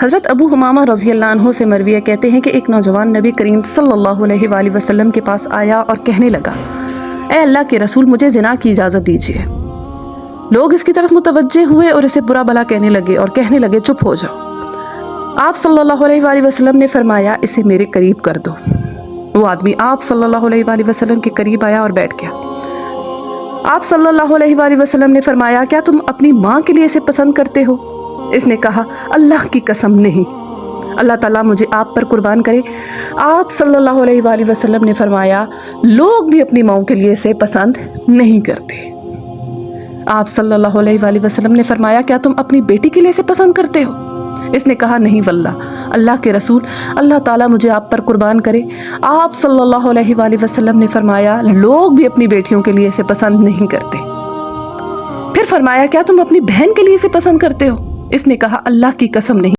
हज़रत अबू हुमामा रज़ियल्लाहु अन्हु से मरविया कहते हैं कि एक नौजवान नबी करीम सल्लल्लाहु अलैहि वसल्लम के पास आया और कहने लगा, ए अल्लाह के रसूल, मुझे ज़िना की इजाज़त दीजिए। लोग इसकी तरफ मुतवज्जे हुए और इसे बुरा भला कहने लगे और कहने लगे, चुप हो जाओ। आप सल्लल्लाहु अलैहि वसल्लम ने फरमाया, इसे मेरे करीब कर दो। वो आदमी आप सल्लल्लाहु अलैहि वसल्लम के करीब आया और बैठ गया। आप सल्लल्लाहु अलैहि वसल्लम ने फरमाया, क्या तुम अपनी माँ के लिए इसे पसंद करते हो? इसने कहा, अल्लाह की कसम नहीं, अल्लाह ताला मुझे आप पर कुर्बान करे। आप सल्लल्लाहु अलैहि वसल्लम ने फरमाया, लोग भी अपनी माँ के लिए इसे पसंद नहीं करते। आप सल्लल्लाहु अलैहि वसल्लम ने फरमाया, क्या तुम अपनी बेटी के लिए इसे पसंद करते हो? इसने कहा, नहीं वल्लाह, अल्लाह के रसूल, अल्लाह ताला मुझे आप पर कुर्बान करे। आप सल्लल्लाहु अलैहि वसल्लम ने फरमाया, लोग भी अपनी बेटियों के लिए इसे पसंद नहीं करते। फिर फरमाया, क्या तुम अपनी बहन के लिए इसे पसंद करते हो? इसने कहा, अल्लाह की कसम नहीं।